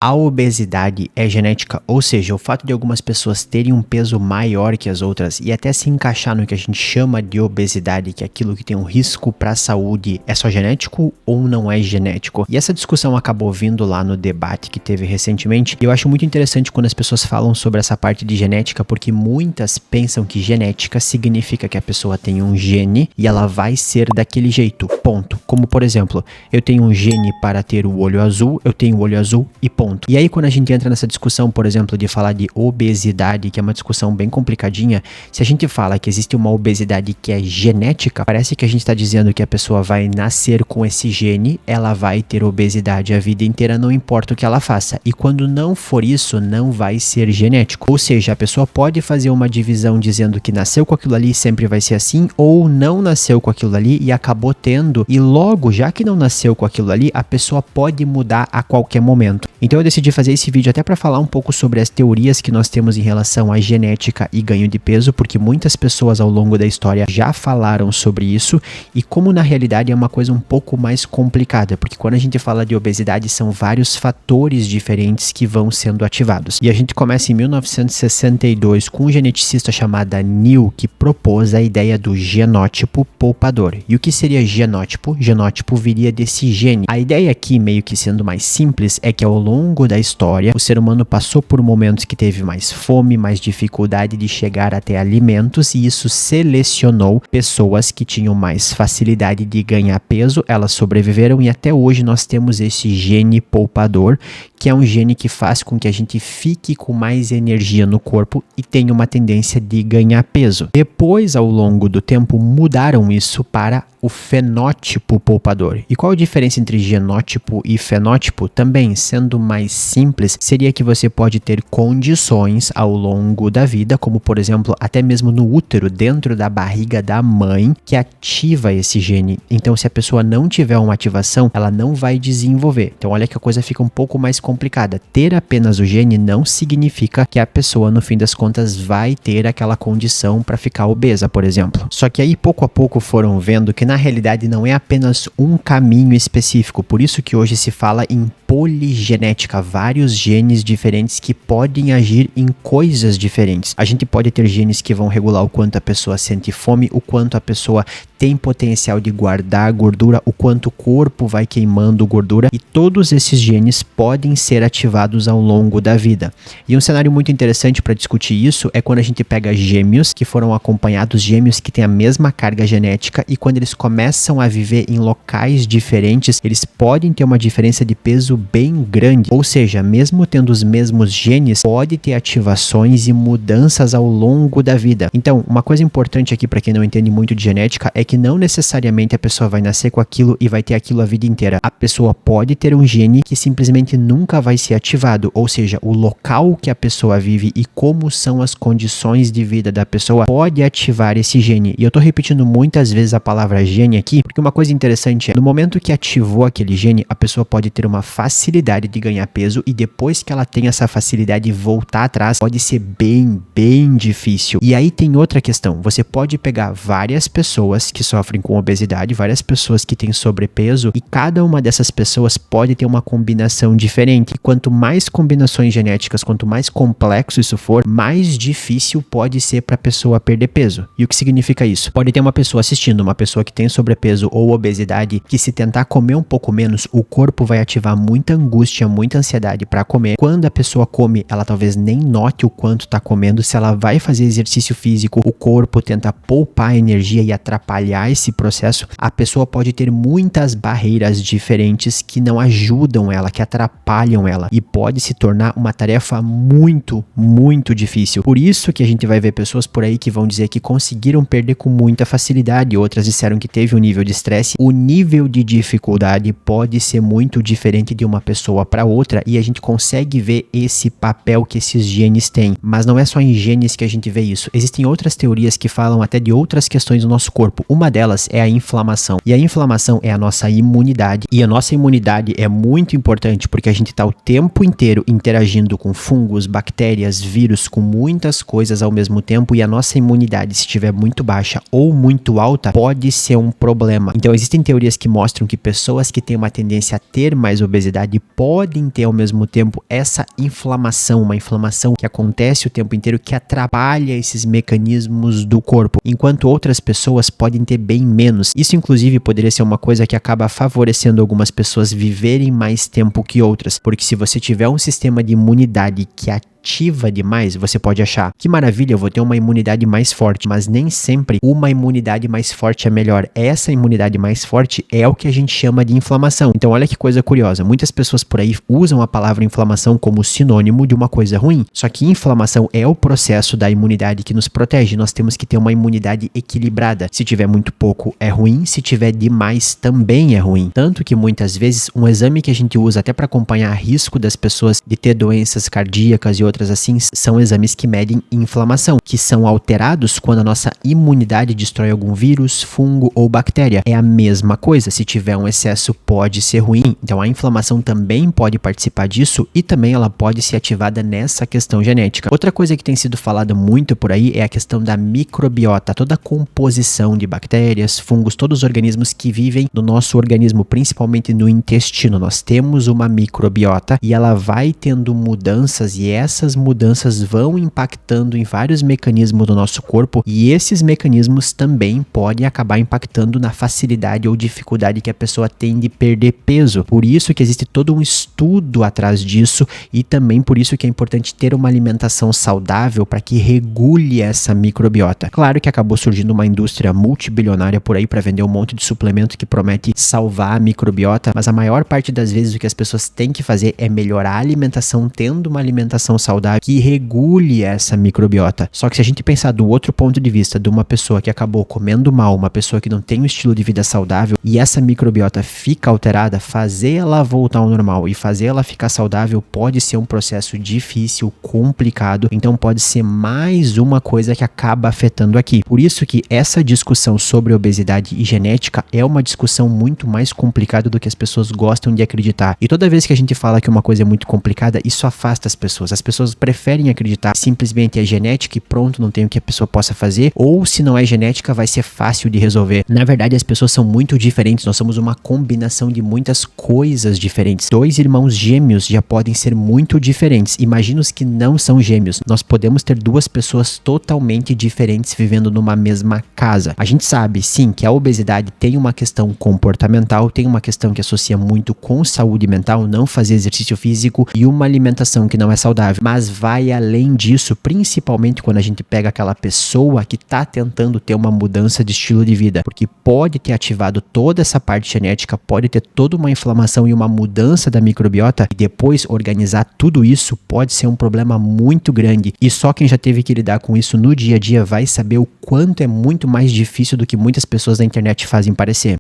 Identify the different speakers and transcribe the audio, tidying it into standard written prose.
Speaker 1: A obesidade é genética, ou seja, o fato de algumas pessoas terem um peso maior que as outras e até se encaixar no que a gente chama de obesidade, que é aquilo que tem um risco para a saúde, é só genético ou não é genético? E essa discussão acabou vindo lá no debate que teve recentemente, e eu acho muito interessante quando as pessoas falam sobre essa parte de genética, porque muitas pensam que genética significa que a pessoa tem um gene e ela vai ser daquele jeito, ponto. Como por exemplo, eu tenho um gene para ter o olho azul, eu tenho o olho azul e ponto. E aí quando a gente entra nessa discussão, por exemplo, de falar de obesidade, que é uma discussão bem complicadinha, se a gente fala que existe uma obesidade que é genética, parece que a gente está dizendo que a pessoa vai nascer com esse gene, ela vai ter obesidade a vida inteira, não importa o que ela faça. E quando não for isso, não vai ser genético. Ou seja, a pessoa pode fazer uma divisão dizendo que nasceu com aquilo ali e sempre vai ser assim, ou não nasceu com aquilo ali e acabou tendo, e logo, já que não nasceu com aquilo ali, a pessoa pode mudar a qualquer momento. Então eu decidi fazer esse vídeo até para falar um pouco sobre as teorias que nós temos em relação à genética e ganho de peso, porque muitas pessoas ao longo da história já falaram sobre isso, e como na realidade é uma coisa um pouco mais complicada, porque quando a gente fala de obesidade são vários fatores diferentes que vão sendo ativados. E a gente começa em 1962 com um geneticista chamado Neal, que propôs a ideia do genótipo poupador. E o que seria genótipo? Genótipo viria desse gene. A ideia aqui, meio que sendo mais simples, é que ao longo da história, o ser humano passou por momentos que teve mais fome, mais dificuldade de chegar até alimentos, e isso selecionou pessoas que tinham mais facilidade de ganhar peso, elas sobreviveram, e até hoje nós temos esse gene poupador, que é um gene que faz com que a gente fique com mais energia no corpo e tenha uma tendência de ganhar peso. Depois, ao longo do tempo, mudaram isso para o fenótipo poupador. E qual a diferença entre genótipo e fenótipo? Também, sendo mais simples, seria que você pode ter condições ao longo da vida, como por exemplo, até mesmo no útero, dentro da barriga da mãe, que ativa esse gene. Então, se a pessoa não tiver uma ativação, ela não vai desenvolver. Então, olha que a coisa fica um pouco mais complicada. Ter apenas o gene não significa que a pessoa, no fim das contas, vai ter aquela condição para ficar obesa, por exemplo. Só que aí, pouco a pouco, foram vendo que na realidade não é apenas um caminho específico, por isso que hoje se fala em poligenética, vários genes diferentes que podem agir em coisas diferentes. A gente pode ter genes que vão regular o quanto a pessoa sente fome, o quanto a pessoa tem potencial de guardar gordura, o quanto o corpo vai queimando gordura, e todos esses genes podem ser ativados ao longo da vida. E um cenário muito interessante para discutir isso é quando a gente pega gêmeos que foram acompanhados, gêmeos que têm a mesma carga genética, e quando eles começam a viver em locais diferentes, eles podem ter uma diferença de peso bem grande. Ou seja, mesmo tendo os mesmos genes, pode ter ativações e mudanças ao longo da vida. Então, uma coisa importante aqui para quem não entende muito de genética é que não necessariamente a pessoa vai nascer com aquilo e vai ter aquilo a vida inteira. A pessoa pode ter um gene que simplesmente nunca vai ser ativado, ou seja, o local que a pessoa vive e como são as condições de vida da pessoa pode ativar esse gene. E eu tô repetindo muitas vezes a palavra gene aqui, porque uma coisa interessante é, no momento que ativou aquele gene, a pessoa pode ter uma facilidade de ganhar peso, e depois que ela tem essa facilidade de voltar atrás, pode ser bem difícil. E aí tem outra questão, você pode pegar várias pessoas que sofrem com obesidade, várias pessoas que têm sobrepeso, e cada uma dessas pessoas pode ter uma combinação diferente. E quanto mais combinações genéticas, quanto mais complexo isso for, mais difícil pode ser para a pessoa perder peso. E o que significa isso? Pode ter uma pessoa assistindo, uma pessoa que tem sobrepeso ou obesidade, que se tentar comer um pouco menos, o corpo vai ativar muita angústia, muita ansiedade para comer. Quando a pessoa come, ela talvez nem note o quanto está comendo. Se ela vai fazer exercício físico, o corpo tenta poupar energia e atrapalhar esse processo, a pessoa pode ter muitas barreiras diferentes que não ajudam ela, que atrapalham ela, e pode se tornar uma tarefa muito difícil. Por isso que a gente vai ver pessoas por aí que vão dizer que conseguiram perder com muita facilidade, outras disseram que teve um nível de estresse. O nível de dificuldade pode ser muito diferente de uma pessoa para outra, e a gente consegue ver esse papel que esses genes têm. Mas não é só em genes que a gente vê isso. Existem outras teorias que falam até de outras questões do nosso corpo. Uma delas é a inflamação. E a inflamação é a nossa imunidade. E a nossa imunidade é muito importante porque a gente está o tempo inteiro interagindo com fungos, bactérias, vírus, com muitas coisas ao mesmo tempo, e a nossa imunidade, se estiver muito baixa ou muito alta, pode ser um problema. Então existem teorias que mostram que pessoas que têm uma tendência a ter mais obesidade podem ter ao mesmo tempo essa inflamação, uma inflamação que acontece o tempo inteiro, que atrapalha esses mecanismos do corpo, enquanto outras pessoas podem ter bem menos. Isso inclusive poderia ser uma coisa que acaba favorecendo algumas pessoas viverem mais tempo que outras, porque se você tiver um sistema de imunidade que ativa demais, você pode achar que maravilha, eu vou ter uma imunidade mais forte, mas nem sempre uma imunidade mais forte é melhor. Essa imunidade mais forte é o que a gente chama de inflamação. Então olha que coisa curiosa, muitas pessoas por aí usam a palavra inflamação como sinônimo de uma coisa ruim, só que inflamação é o processo da imunidade que nos protege. Nós temos que ter uma imunidade equilibrada. Se tiver muito pouco é ruim, se tiver demais também é ruim. Tanto que muitas vezes um exame que a gente usa até para acompanhar o risco das pessoas de ter doenças cardíacas e outras assim, são exames que medem inflamação, que são alterados quando a nossa imunidade destrói algum vírus, fungo ou bactéria. É a mesma coisa, se tiver um excesso pode ser ruim, então a inflamação também pode participar disso e também ela pode ser ativada nessa questão genética. Outra coisa que tem sido falada muito por aí é a questão da microbiota, toda a composição de bactérias, fungos, todos os organismos que vivem no nosso organismo, principalmente no intestino. Nós temos uma microbiota e ela vai tendo mudanças e essas mudanças vão impactando em vários mecanismos do nosso corpo e esses mecanismos também podem acabar impactando na facilidade ou dificuldade que a pessoa tem de perder peso. Por isso que existe todo um estudo atrás disso e também por isso que é importante ter uma alimentação saudável para que regule essa microbiota. Claro que acabou surgindo uma indústria multibilionária por aí para vender um monte de suplemento que promete salvar a microbiota, mas a maior parte das vezes o que as pessoas têm que fazer é melhorar a alimentação, tendo uma alimentação saudável que regule essa microbiota. Só que se a gente pensar do outro ponto de vista, de uma pessoa que acabou comendo mal, uma pessoa que não tem um estilo de vida saudável e essa microbiota fica alterada, fazer ela voltar ao normal e fazer ela ficar saudável pode ser um processo difícil, complicado, então pode ser mais uma coisa que acaba afetando aqui. Por isso que essa discussão sobre obesidade e genética é uma discussão muito mais complicada do que as pessoas gostam de acreditar. E toda vez que a gente fala que uma coisa é muito complicada, isso afasta as pessoas. As pessoas preferem acreditar que simplesmente é genética e pronto, não tem o que a pessoa possa fazer, ou se não é genética vai ser fácil de resolver. Na verdade, as pessoas são muito diferentes, nós somos uma combinação de muitas coisas diferentes. Dois irmãos gêmeos já podem ser muito diferentes. Imagina os que não são gêmeos. Nós podemos ter duas pessoas totalmente diferentes vivendo numa mesma casa. A gente sabe, sim, que a obesidade tem uma questão comportamental, tem uma questão que associa muito com saúde mental, não fazer exercício físico e uma alimentação que não é saudável. Mas vai além disso, principalmente quando a gente pega aquela pessoa que está tentando ter uma mudança de estilo de vida, porque pode ter ativado toda essa parte genética, pode ter toda uma inflamação e uma mudança da microbiota e depois organizar tudo isso pode ser um problema muito grande e só quem já teve que lidar com isso no dia a dia vai saber o quanto é muito mais difícil do que muitas pessoas na internet fazem parecer.